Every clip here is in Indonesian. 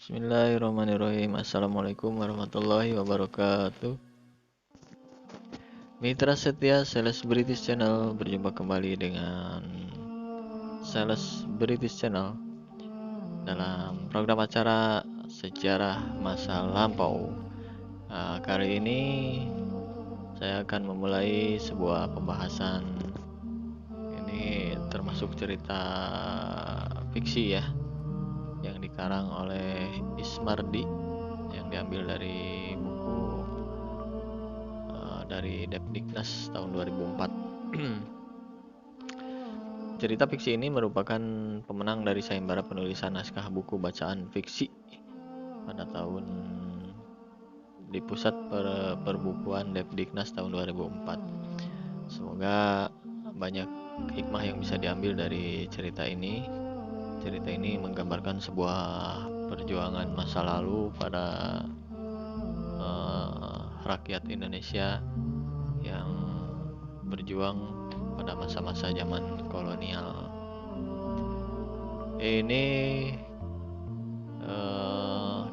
Bismillahirrahmanirrahim. Assalamualaikum warahmatullahi wabarakatuh. Mitra setia Sales British Channel, berjumpa kembali dengan Sales British Channel dalam program acara Sejarah Masa Lampau. Kali ini saya akan memulai sebuah pembahasan. Ini termasuk cerita fiksi ya, yang dikarang oleh Ismardi, yang diambil dari buku dari Depdiknas tahun 2004. Cerita fiksi ini merupakan pemenang dari sayembara penulisan naskah buku bacaan fiksi pada tahun di Pusat Perbukuan Depdiknas tahun 2004. Semoga banyak hikmah yang bisa diambil dari cerita ini. Cerita ini menggambarkan sebuah perjuangan masa lalu pada rakyat Indonesia yang berjuang pada masa-masa zaman kolonial.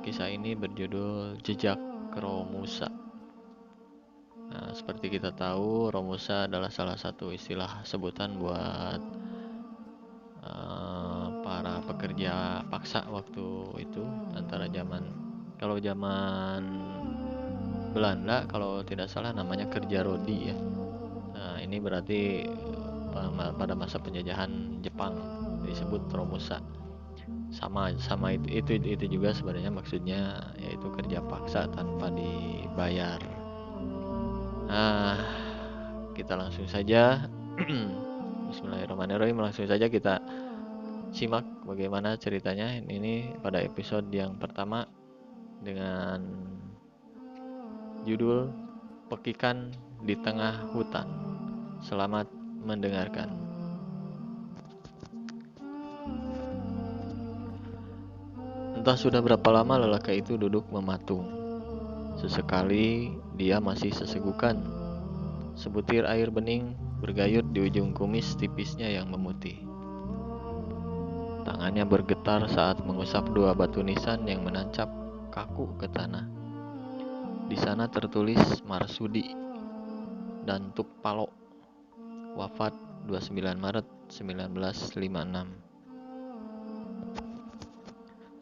Kisah ini berjudul Jejak Romusa. Nah, seperti kita tahu, Romusa adalah salah satu istilah sebutan buat para pekerja paksa waktu itu, antara kalau zaman Belanda kalau tidak salah namanya kerja rodi ya. Nah, ini berarti pada masa penjajahan Jepang disebut Romusa. Sama itu juga sebenarnya maksudnya, yaitu kerja paksa tanpa dibayar. Nah, kita langsung saja Bismillahirrahmanirrahim, langsung saja kita simak bagaimana ceritanya. Ini pada episode yang pertama dengan judul Pekikan di Tengah Hutan. Selamat mendengarkan. Entah sudah berapa lama lelaki itu duduk mematung. Sesekali dia masih sesegukan. Sebutir air bening bergayut di ujung kumis tipisnya yang memutih. Tangannya bergetar saat mengusap dua batu nisan yang menancap kaku ke tanah. Di sana tertulis Marsudi dan Tukpalo, wafat 29 Maret 1956.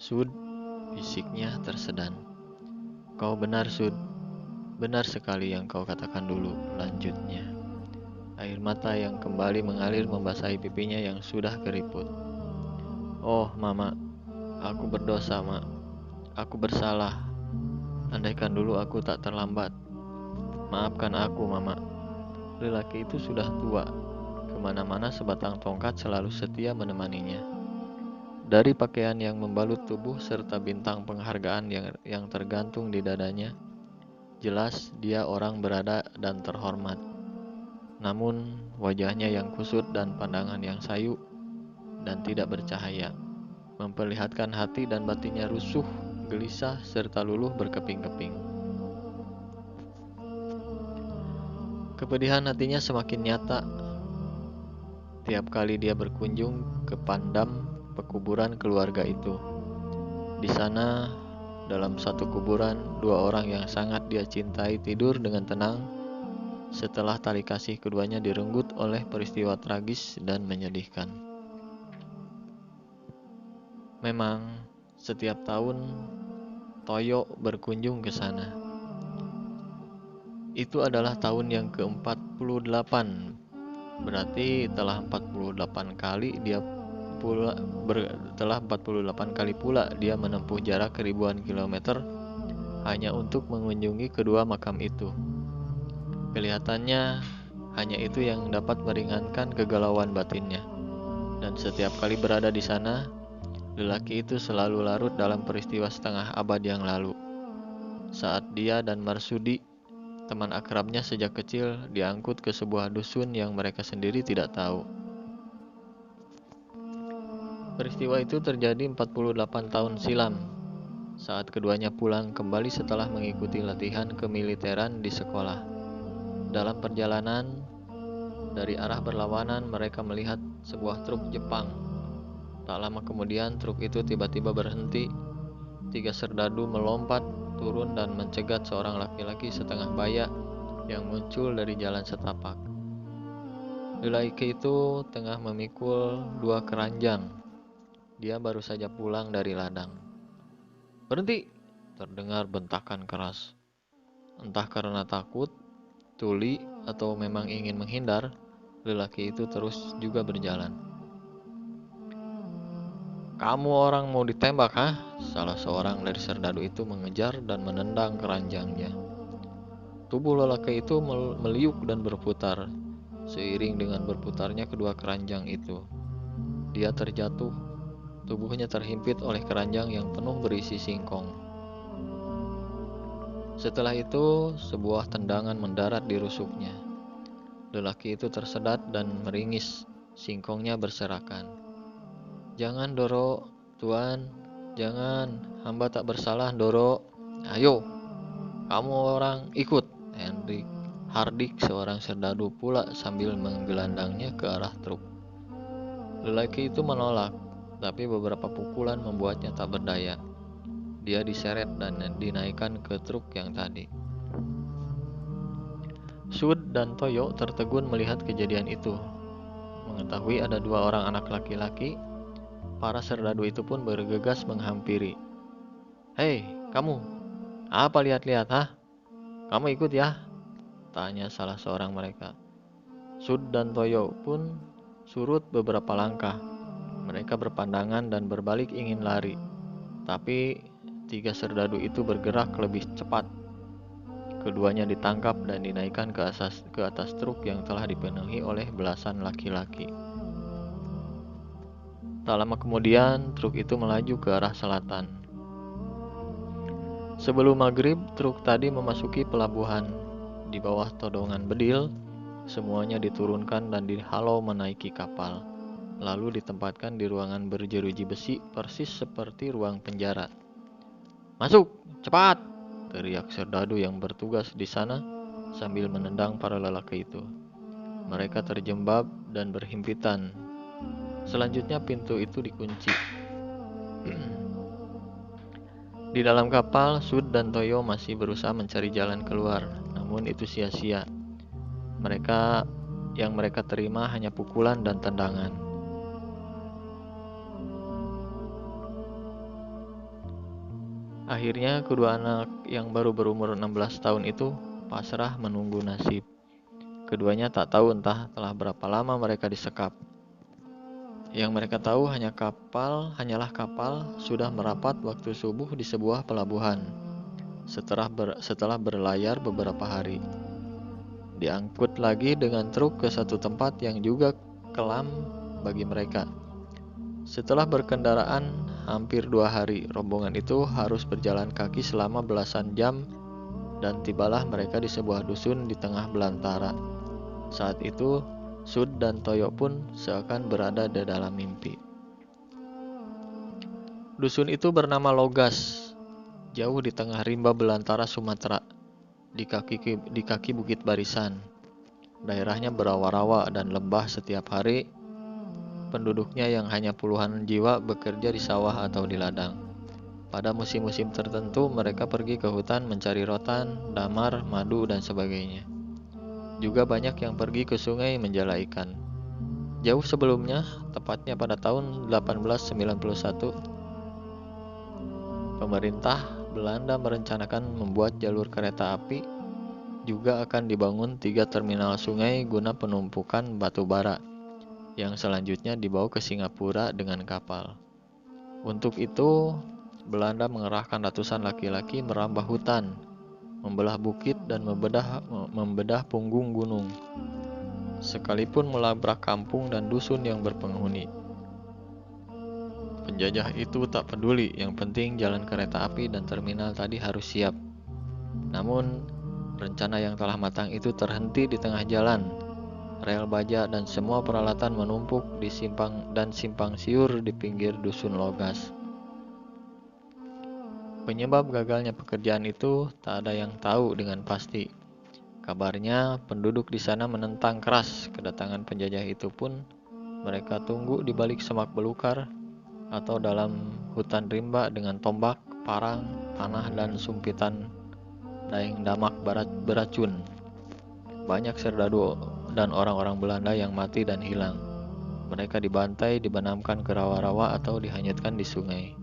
Sud, bisiknya tersedan. Kau benar, Sud. Benar sekali yang kau katakan dulu, lanjutnya. Air mata yang kembali mengalir membasahi pipinya yang sudah keriput. Oh, Mama, aku berdosa, Mak. Aku bersalah. Andaikan dulu aku tak terlambat. Maafkan aku, Mama. Lelaki itu sudah tua. Kemana-mana sebatang tongkat selalu setia menemaninya. Dari pakaian yang membalut tubuh serta bintang penghargaan yang tergantung di dadanya, jelas dia orang berada dan terhormat. Namun wajahnya yang kusut dan pandangan yang sayu dan tidak bercahaya memperlihatkan hati dan batinnya rusuh, gelisah, serta luluh berkeping-keping. Kepedihan hatinya semakin nyata tiap kali dia berkunjung ke pandam pekuburan keluarga itu. Di sana, dalam satu kuburan, dua orang yang sangat dia cintai tidur dengan tenang setelah tali kasih keduanya direnggut oleh peristiwa tragis dan menyedihkan. Memang, setiap tahun Toyo berkunjung ke sana. Itu adalah tahun yang ke-48. Berarti telah 48 kali pula dia menempuh jarak ribuan kilometer hanya untuk mengunjungi kedua makam itu. Kelihatannya hanya itu yang dapat meringankan kegalauan batinnya. Dan setiap kali berada di sana, lelaki itu selalu larut dalam peristiwa setengah abad yang lalu. Saat dia dan Marsudi, teman akrabnya sejak kecil, diangkut ke sebuah dusun yang mereka sendiri tidak tahu. Peristiwa itu terjadi 48 tahun silam, saat keduanya pulang kembali setelah mengikuti latihan kemiliteran di sekolah. Dalam perjalanan dari arah berlawanan, mereka melihat sebuah truk Jepang. Tak lama kemudian truk itu tiba-tiba berhenti tiga serdadu melompat turun dan mencegat seorang laki-laki setengah baya yang muncul dari jalan setapak. Lelaki itu tengah memikul 2 keranjang. Dia baru saja pulang dari ladang. "Berhenti!" terdengar bentakan keras. Entah karena takut, tuli, atau memang ingin menghindar, lelaki itu terus juga berjalan. "Kamu orang mau ditembak, hah?" Salah seorang dari serdadu itu mengejar dan menendang keranjangnya. Tubuh lelaki itu meliuk dan berputar. Seiring dengan berputarnya kedua keranjang itu, dia terjatuh. Tubuhnya terhimpit oleh keranjang yang penuh berisi singkong. Setelah itu, sebuah tendangan mendarat di rusuknya. Lelaki itu tersedat dan meringis. Singkongnya berserakan. "Jangan, Doro, Tuan. Jangan. Hamba tak bersalah, Doro. Ayo, kamu orang ikut." Hardik, seorang serdadu pula sambil menggelandangnya ke arah truk. Lelaki itu menolak, tapi beberapa pukulan membuatnya tak berdaya. Dia diseret dan dinaikkan ke truk yang tadi. Sud dan Toyo tertegun melihat kejadian itu. Mengetahui ada 2 orang anak laki-laki, para serdadu itu pun bergegas menghampiri. "Hei, kamu, apa lihat-lihat, hah? Kamu ikut ya?" tanya salah seorang mereka. Sud dan Toyo pun surut beberapa langkah. Mereka berpandangan dan berbalik ingin lari. Tapi 3 serdadu itu bergerak lebih cepat. Keduanya ditangkap dan dinaikkan ke atas truk yang telah dipenuhi oleh belasan laki-laki. Tak lama kemudian, truk itu melaju ke arah selatan. Sebelum maghrib, truk tadi memasuki pelabuhan. Di bawah todongan bedil, semuanya diturunkan dan dihalau menaiki kapal, lalu ditempatkan di ruangan berjeruji besi persis seperti ruang penjara. "Masuk, cepat!" teriak serdadu yang bertugas di sana sambil menendang para lelaki itu. Mereka terjembab dan berhimpitan. Selanjutnya pintu itu dikunci. Di dalam kapal, Sud dan Toyo masih berusaha mencari jalan keluar, namun itu sia-sia. Yang mereka terima hanya pukulan dan tendangan. Akhirnya, kedua anak yang baru berumur 16 tahun itu pasrah menunggu nasib. Keduanya tak tahu entah telah berapa lama mereka disekap. Yang mereka tahu hanyalah kapal sudah merapat waktu subuh di sebuah pelabuhan. Setelah berlayar beberapa hari, diangkut lagi dengan truk ke satu tempat yang juga kelam bagi mereka. Setelah berkendaraan hampir 2 hari, rombongan itu harus berjalan kaki selama belasan jam dan tibalah mereka di sebuah dusun di tengah belantara. Saat itu, Sud dan Toyo pun seakan berada di dalam mimpi. Dusun itu bernama Logas, jauh di tengah rimba belantara Sumatera, di kaki Bukit Barisan. Daerahnya berawa-rawa dan lembah setiap hari. Penduduknya yang hanya puluhan jiwa bekerja di sawah atau di ladang. Pada musim-musim tertentu mereka pergi ke hutan mencari rotan, damar, madu, dan sebagainya. Juga banyak yang pergi ke sungai menjala ikan. Jauh sebelumnya, tepatnya pada tahun 1891, pemerintah Belanda merencanakan membuat jalur kereta api. Juga akan dibangun 3 terminal sungai guna penumpukan batu bara yang selanjutnya dibawa ke Singapura dengan kapal. Untuk itu, Belanda mengerahkan ratusan laki-laki merambah hutan, membelah bukit, dan membedah punggung gunung, sekalipun melabrak kampung dan dusun yang berpenghuni. Penjajah itu tak peduli, yang penting jalan kereta api dan terminal tadi harus siap. Namun, rencana yang telah matang itu terhenti di tengah jalan. Rel baja dan semua peralatan menumpuk di simpang siur di pinggir dusun Logas. Penyebab gagalnya pekerjaan itu tak ada yang tahu dengan pasti. Kabarnya penduduk di sana menentang keras kedatangan penjajah itu pun. Mereka tunggu di balik semak belukar atau dalam hutan rimba dengan tombak, parang, panah, dan sumpitan daeng damak beracun. Banyak serdadu dan orang-orang Belanda yang mati dan hilang. Mereka dibantai, dibenamkan ke rawa-rawa atau dihanyutkan di sungai.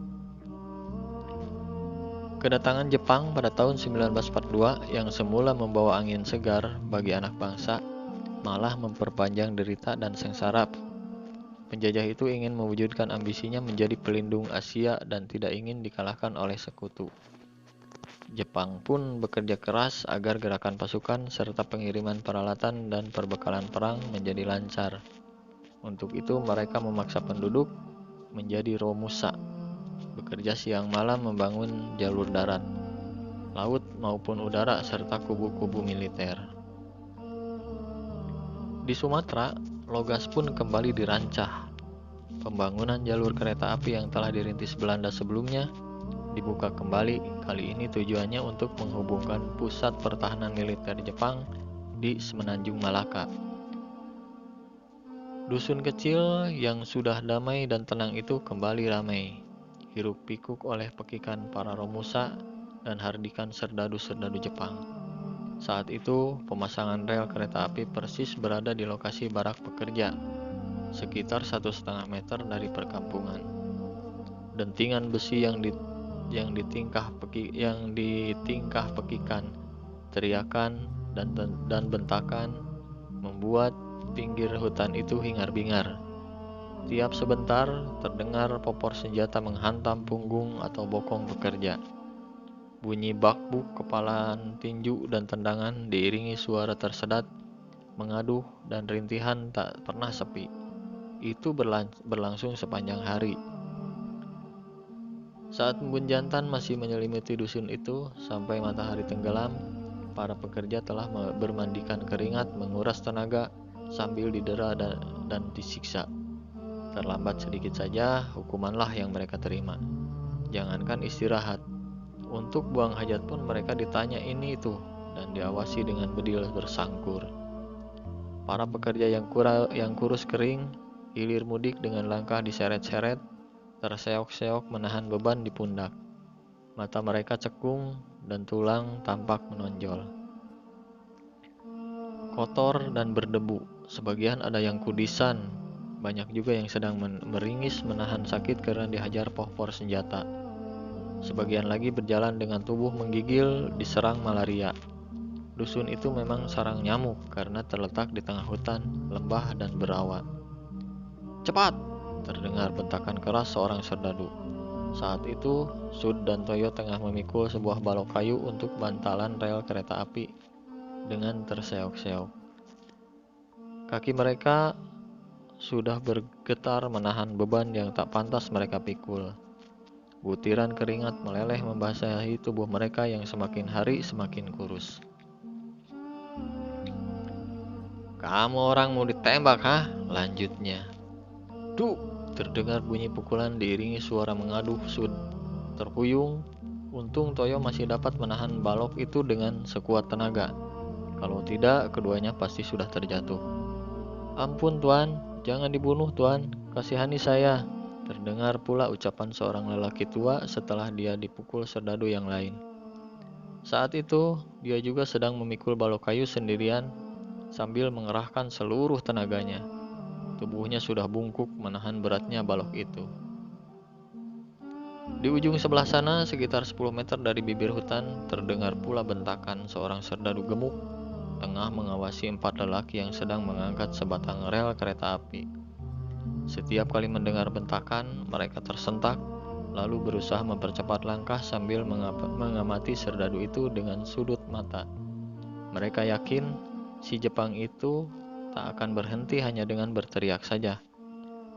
Kedatangan Jepang pada tahun 1942 yang semula membawa angin segar bagi anak bangsa, malah memperpanjang derita dan sengsara. Penjajah itu ingin mewujudkan ambisinya menjadi pelindung Asia dan tidak ingin dikalahkan oleh sekutu. Jepang pun bekerja keras agar gerakan pasukan serta pengiriman peralatan dan perbekalan perang menjadi lancar. Untuk itu mereka memaksa penduduk menjadi romusa, bekerja siang malam membangun jalur darat, laut maupun udara serta kubu-kubu militer. Di Sumatera, logas pun kembali dirancang. Pembangunan jalur kereta api yang telah dirintis Belanda sebelumnya dibuka kembali. Kali ini tujuannya untuk menghubungkan pusat pertahanan militer Jepang di Semenanjung Malaka. Dusun kecil yang sudah damai dan tenang itu kembali ramai, hiruk pikuk oleh pekikan para romusa dan hardikan serdadu-serdadu Jepang. Saat itu, pemasangan rel kereta api persis berada di lokasi barak pekerja, sekitar 1,5 meter dari perkampungan. Dentingan besi yang ditingkah pekikan, teriakan dan bentakan membuat pinggir hutan itu hingar-bingar. Tiap sebentar terdengar popor senjata menghantam punggung atau bokong pekerja. Bunyi bakbuk, kepalan tinju, dan tendangan diiringi suara tersedat, mengaduh, dan rintihan tak pernah sepi. Itu berlangsung sepanjang hari. Saat embun jantan masih menyelimuti dusun itu, sampai matahari tenggelam, para pekerja telah bermandikan keringat, menguras tenaga, sambil didera dan disiksa. Terlambat sedikit saja, hukumanlah yang mereka terima. Jangankan istirahat, untuk buang hajat pun mereka ditanya ini itu, dan diawasi dengan bedil bersangkur. Para pekerja yang kurus kering, hilir mudik dengan langkah diseret-seret, terseok-seok menahan beban di pundak. Mata mereka cekung dan tulang tampak menonjol. Kotor dan berdebu, sebagian ada yang kudisan, banyak juga yang sedang meringis menahan sakit karena dihajar pohon senjata. Sebagian lagi berjalan dengan tubuh menggigil diserang malaria. Dusun itu memang sarang nyamuk karena terletak di tengah hutan, lembah, dan berawa. "Cepat!" terdengar bentakan keras seorang serdadu. Saat itu, Sud dan Toyo tengah memikul sebuah balok kayu untuk bantalan rel kereta api dengan terseok-seok. Kaki mereka sudah bergetar menahan beban yang tak pantas mereka pikul. Butiran keringat meleleh membasahi tubuh mereka yang semakin hari semakin kurus. "Kamu orang mau ditembak, hah?" lanjutnya. "Duh!" terdengar bunyi pukulan diiringi suara mengaduh Sud. Terhuyung, untung Toyo masih dapat menahan balok itu dengan sekuat tenaga. Kalau tidak, keduanya pasti sudah terjatuh. "Ampun Tuan, jangan dibunuh Tuan, kasihani saya," terdengar pula ucapan seorang lelaki tua setelah dia dipukul serdadu yang lain. Saat itu, dia juga sedang memikul balok kayu sendirian sambil mengerahkan seluruh tenaganya. Tubuhnya sudah bungkuk menahan beratnya balok itu. Di ujung sebelah sana, sekitar 10 meter dari bibir hutan, terdengar pula bentakan seorang serdadu gemuk tengah mengawasi 4 lelaki yang sedang mengangkat sebatang rel kereta api. Setiap kali mendengar bentakan, mereka tersentak, lalu berusaha mempercepat langkah sambil mengamati serdadu itu dengan sudut mata. Mereka yakin si Jepang itu tak akan berhenti hanya dengan berteriak saja.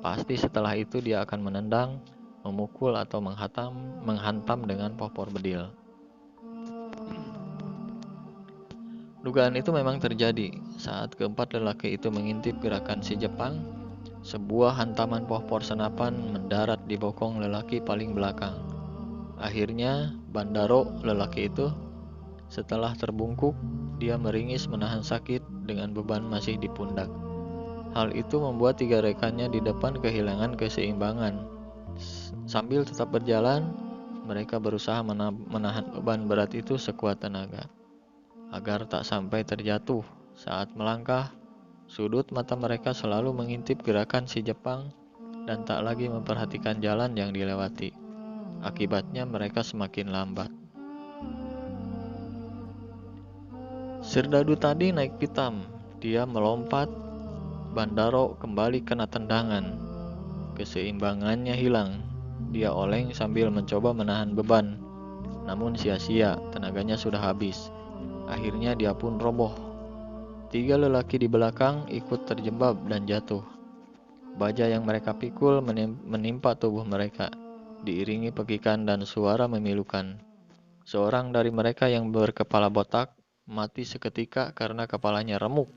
Pasti setelah itu dia akan menendang, memukul, atau menghantam dengan popor bedil. Dugaan itu memang terjadi. Saat keempat lelaki itu mengintip gerakan si Jepang, sebuah hantaman pohon senapan mendarat di bokong lelaki paling belakang. Akhirnya, Bandaro, lelaki itu, setelah terbungkuk, dia meringis menahan sakit dengan beban masih di pundak. Hal itu membuat 3 rekannya di depan kehilangan keseimbangan. Sambil tetap berjalan, mereka berusaha menahan beban berat itu sekuat tenaga, agar tak sampai terjatuh. Saat melangkah, sudut mata mereka selalu mengintip gerakan si Jepang dan tak lagi memperhatikan jalan yang dilewati. Akibatnya mereka semakin lambat. Serdadu tadi naik pitam. Dia melompat. Bandaro kembali kena tendangan. Keseimbangannya hilang. Dia oleng sambil mencoba menahan beban. Namun sia-sia, tenaganya sudah habis. Akhirnya dia pun roboh. 3 lelaki di belakang ikut terjebak dan jatuh. Baja yang mereka pikul menimpa tubuh mereka, diiringi pekikan dan suara memilukan. Seorang dari mereka yang berkepala botak mati seketika karena kepalanya remuk.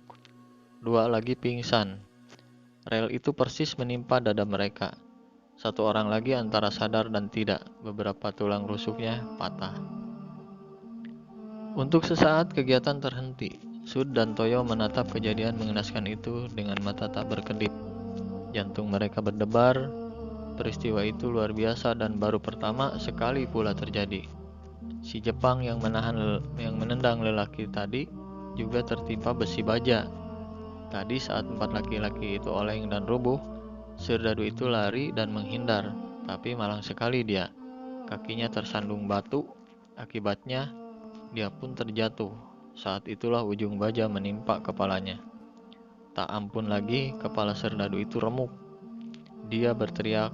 2 lagi pingsan. Rel itu persis menimpa dada mereka. 1 orang lagi antara sadar dan tidak. Beberapa tulang rusuknya patah. Untuk sesaat kegiatan terhenti. Sud dan Toyo menatap kejadian mengenaskan itu dengan mata tak berkedip. Jantung mereka berdebar. Peristiwa itu luar biasa dan baru pertama sekali pula terjadi. Si Jepang yang menendang lelaki tadi juga tertimpa besi baja. Tadi saat 4 laki-laki itu oleng dan rubuh, Serdadu itu lari dan menghindar, tapi malang sekali dia. Kakinya tersandung batu, akibatnya dia pun terjatuh. Saat itulah ujung baja menimpa kepalanya. Tak ampun lagi, kepala Serdadu itu remuk. Dia berteriak,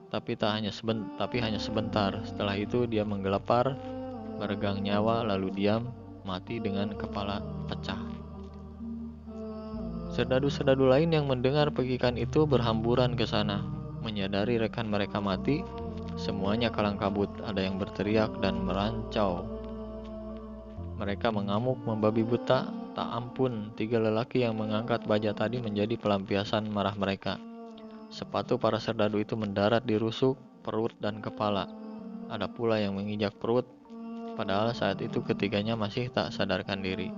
tapi hanya sebentar. Setelah itu dia menggelepar, meregang nyawa, lalu diam, mati dengan kepala pecah. Serdadu-serdadu lain yang mendengar pekikan itu berhamburan ke sana. Menyadari rekan mereka mati, semuanya kalang kabut. Ada yang berteriak dan merancau. Mereka mengamuk membabi buta. Tak ampun, 3 lelaki yang mengangkat baja tadi menjadi pelampiasan marah mereka. Sepatu para serdadu itu mendarat di rusuk, perut, dan kepala. Ada pula yang menginjak perut, padahal saat itu ketiganya masih tak sadarkan diri.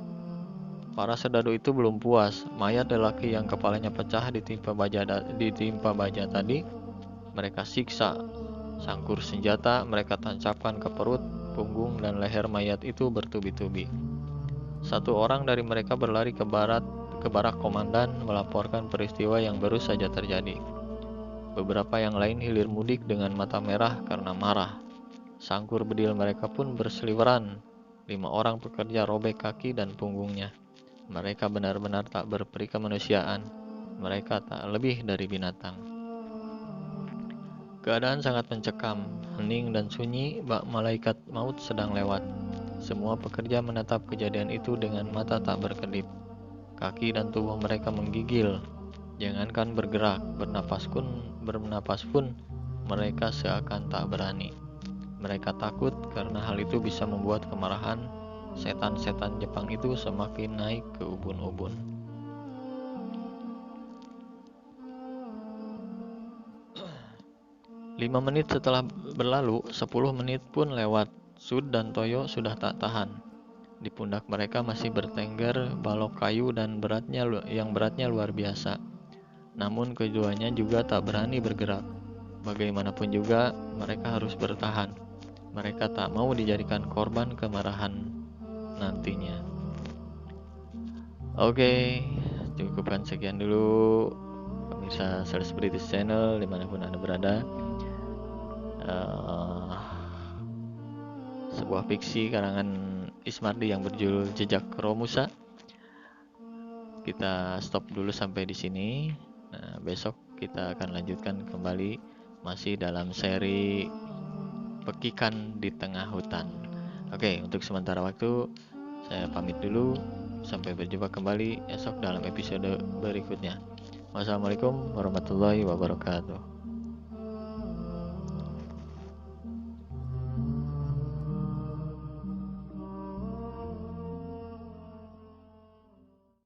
Para serdadu itu belum puas. Mayat lelaki yang kepalanya pecah ditimpa baja tadi, mereka siksa. Sangkur senjata mereka tancapkan ke perut, punggung, dan leher mayat itu bertubi-tubi. 1 orang dari mereka berlari ke barak komandan melaporkan peristiwa yang baru saja terjadi. Beberapa yang lain hilir mudik dengan mata merah karena marah. Sangkur bedil mereka pun berseliweran. 5 orang pekerja robek kaki dan punggungnya. Mereka benar-benar tak berperi kemanusiaan. Mereka tak lebih dari binatang. Keadaan sangat mencekam, hening dan sunyi, bak malaikat maut sedang lewat. Semua pekerja menatap kejadian itu dengan mata tak berkedip. Kaki dan tubuh mereka menggigil. Jangankan bergerak, bernapas pun mereka seakan tak berani. Mereka takut karena hal itu bisa membuat kemarahan setan-setan Jepang itu semakin naik ke ubun-ubun. Lima menit setelah berlalu, 10 menit pun lewat. Sud dan Toyo sudah tak tahan. Di pundak mereka masih bertengger balok kayu dan beratnya luar biasa. Namun keduanya juga tak berani bergerak. Bagaimanapun juga, mereka harus bertahan. Mereka tak mau dijadikan korban kemarahan nantinya. Oke, cukupkan sekian dulu pemirsa Sales British Channel dimanapun Anda berada. Sebuah fiksi karangan Ismardi yang berjudul Jejak Romusa. Kita stop dulu sampai di sini. Nah, besok kita akan lanjutkan kembali masih dalam seri Pekikan di Tengah Hutan. Oke, untuk sementara waktu saya pamit dulu. Sampai berjumpa kembali esok dalam episode berikutnya. Wassalamualaikum warahmatullahi wabarakatuh.